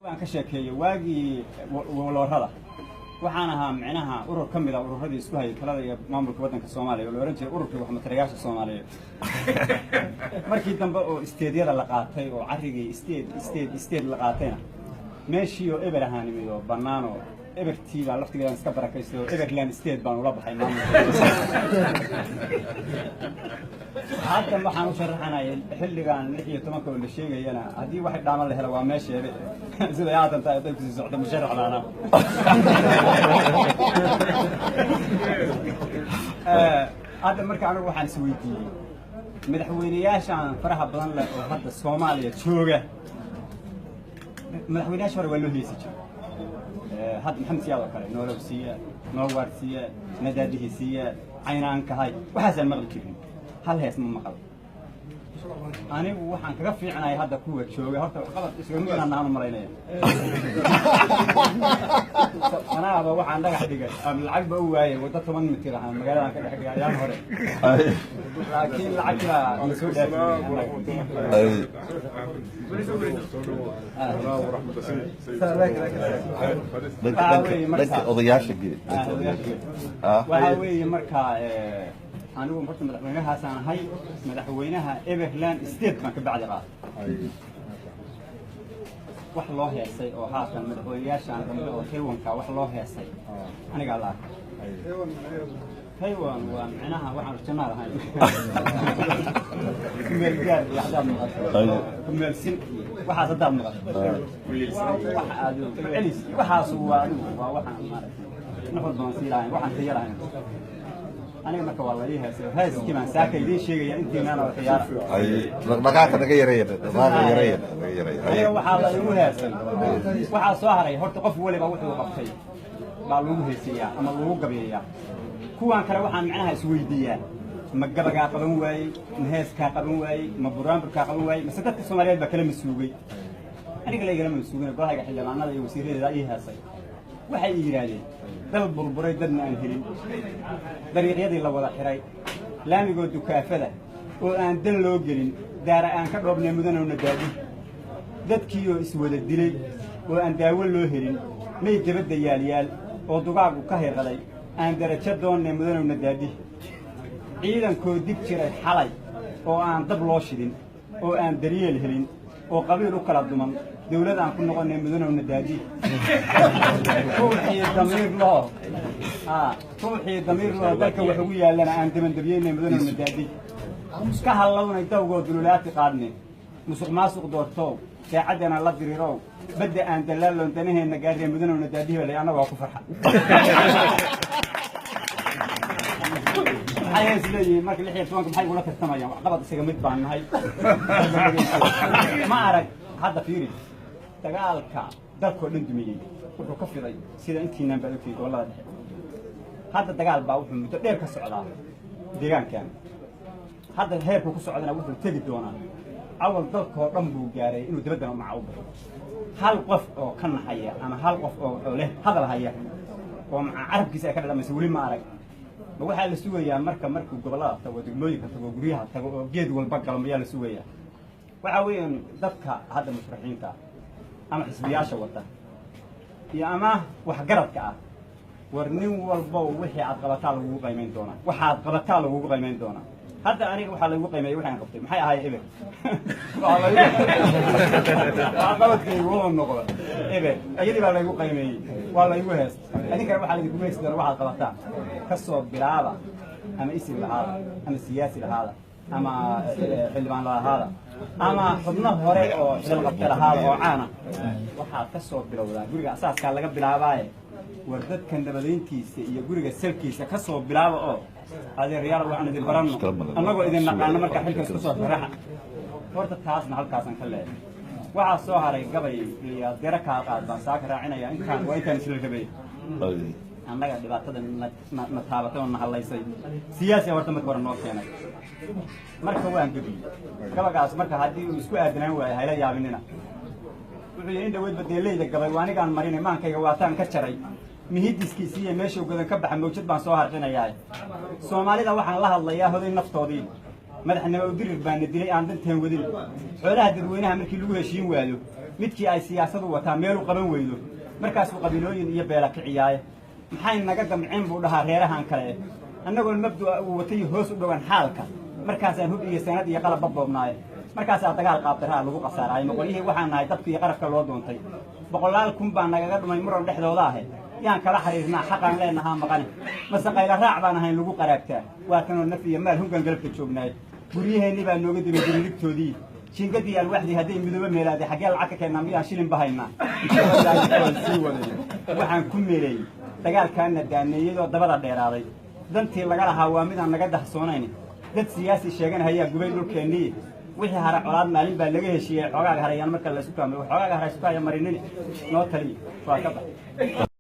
waan ka sheekeeyay waagii waloorada waxaan ahaa micnaha urur kamid ah ururadii isku hayay talada iyo maamulka wadanka Soomaaliya oo la oran jiray ururkii wax matarayaasha Soomaaliyeed markii dambe oo isteediyada la qaatay oo carrigii isteed la qaatayna meeshii oo eber ahaanimiyo banaano ebertiiba laftigeeda iska barakaysto Everland State baan ula baxay maamulka hadda waxaan u sharaxanay xilligan 16 oo la sheegayana hadii wax dhaaman la helo waa meesheeda sida aadan tahay dadku si socdo musharax laana hadda marka anigu waxaan is weydiiyay madaxweynayaashan faraha badan leh oo hadda Soomaaliya jooga madaxweynayaasha hore waa loo heesi jiray هذا محمد سياد وكله نوروسية نوارسية نداده سية عينان كهاي وحسن مغل كبير هل هي اسمه مقال أنا وحن كرفي عناي هذا كوة شو هذا خلاص يسوون أنا نعمل مرينا أنا أبغى وحن ده حديقة العقبة هو وده 8 متر عن مجال أنا كده حاجة يعني هوري لكن العقبة مسؤول لك أضياش الجديد وهاوي مركا أنا ومرت مدحوينها سنة هاي مدحوينها Everland State ما كبعد راس wax loo heesay oo haatan madaxweynayaashan dambe oo Taiwan-ka wax loo heesay aniga la Taiwan waa macnaha waxaan jannada ahay meel gaar iyo xadaab maqal meel sin waxa saddex maqal waxa aad celis waxaas waa waxaan maaragtay noqon doon siilaayn waxaan tayarayn aniga marka waa la ii heesay heeski ma saaka idin sheegaya intiina oo xiyaar ay dhaqaaqada naga yareeyay waxa la igu heesay waxa soo haray horta qof waliba wuxuu qabtay baa lagu heesiyaa ama lagu gabeeyaa kuwan kale waxaan macnaha is weydiiyaa ma gabaga qaban waayay ma heeska qaban waayay ma buraanburka qaban waayay ma sadadka Soomaaliyeed ba kala masuugay aniga la igala masuugay golaha xildhibaanada iyo wasiirada ay heesay waxay yiraahdeen dal burburay dadna aan helin dariiqyadii la wada xiray laamigo dukaafada oo aan dan loo gelin daara aan ka dhoobnay mudana nadaadi dadkii oo is wada dilay oo aan daawo loo helin may dibadda yaal oo dugaagu ka heeqaday aan darajo doonay mudana nadaadi ciidankoo dib jiray xalay oo aan dab loo shidin oo aan daryeel helin oo qabiil u kala duman dawlad aan ku noqonay mudana nadaadi ruuxii damiir loo dalka wax ugu yaalana aan dabandabiyeynay mudana nadaadi ka halawnay dawgood dululaati qaadnay musuq maasuq doortoo saacadana la diriirow badda aan dalaaloon danaheena gaarnay mudana nadaadi wala anaga ku farxa هاي سليم ما كل حين سواء كم حي ولا كتمايا قبض سجمت بان هاي ما أعرف هذا فيري تقالك ده كل دمية وحو كفري سيدا أنتي نام بالك فيه والله هذا تقال باوح متدير كسعودة ديران كان هذا الهيب كسعودة وحو تجد دونا أول ضلك هو رمبو جاري إنه تبدأ مع عوض هل قف أو كان حيا أنا هل قف أو له هذا الحيا ومع عرب كيسة كذا مسؤولين ما أعرف waxa la suugayaa marka gobolada tago degmooyinka tago guryaha tago geed walba galmaya la suugayaa waxa weeyaan dadka hadda musharaxiinta ama xisbiyaasha wata iyo ama wax garadka ah war nin walba wixii aad qabataa lagu qiimeyn doona waxa aad qabataa lagu qiimeyn doona hadda aniga waxa lagu qiimeeyay waxaan qabtay maxay ahayd eber qaladkii wuu noqday eber ayadii baa lagu qiimeeyay waa la igu hees adinka waxa lagu qiimeeyay sidoo waxaad qabataa kasoo bilaaba ama isim lahaada ama siyaasi lahaada ama xildhibaan lahaada ama xubno hore oo xil qabta lahaada oo caana waxaad kasoo bilowdaa guriga asaaska laga bilaabaaye war dadkan dabaleyntiisa iyo guriga salkiisa kasoo bilaaba oo adeeryaal waxaan idin baranno annagoo idin naqaano marka xilka isku soo faraxa horta taasna halkaasan ka leeyahay waxaa soo haray gabay iyo dira ka qaad baan saaka raacinaya intaan waa intaan isla gabay annaga dhibaatada na taabatay oo na halaysay siyaasi horta marka hore noo keenay marka waan gabi gabagaas marka haddii uu isku aadanaan waayo hayla yaabinina wuxuu yidhi in dhaweyd badeeleyda gabay waa anigaan marinay maankayga waataan ka jaray mihidiskiisii iyo meeshuu godan ka baxa mawjad baan soo harqinayaa Soomaalida waxaan la hadlayaa hoday naftoodii madaxnimo u dirir baan dilay aan danteen wadin xoolaha dadweynaha markii lagu heshiin waayo midkii ay siyaasadu wataa meel u qaban weydo markaasuu qabiilooyin iyo beela kiciyaaye maxay naga damceen buu dhahaa reerahan kale annagoon mabdu'a uu watay hoos u dhowaan xaalka markaasaan hub iyo sanad iyo qalab badboobnaaye markaasaa dagaal qaabdaraa lagu qasaaraayo maqolyihii waxaan nahay dadka iyo qarafka loo doontay boqolaal kun baa nagaga dhumay muran dhexdooda ahe yaan kala xiriirnaa xaqaan leenahaa maqane mase qayla raac baan ahayn lagu qaraagtaa waa kanoo naf iyo maal hungan galabka joognaay guryaheennii baa nooga dibay guriligtoodii jiingadii alwaxdii hadday midoobe meelaaday xaggee lacag ka keennaa miyaan shilin bahaynaa sii waday waxaan ku meeleeyey dagaalkaana daaneeyadoo dabada dheeraaday dantii laga lahaa waa midaan naga dahsoonayn dad siyaasi sheeganahayaa gubay dhulkeennii wixii hara colaad maalin baa laga heshiiyey xoogaaga harayaan marka la isku kaamay xoogaaga hara isku haya marinini noo taliya waa ka bax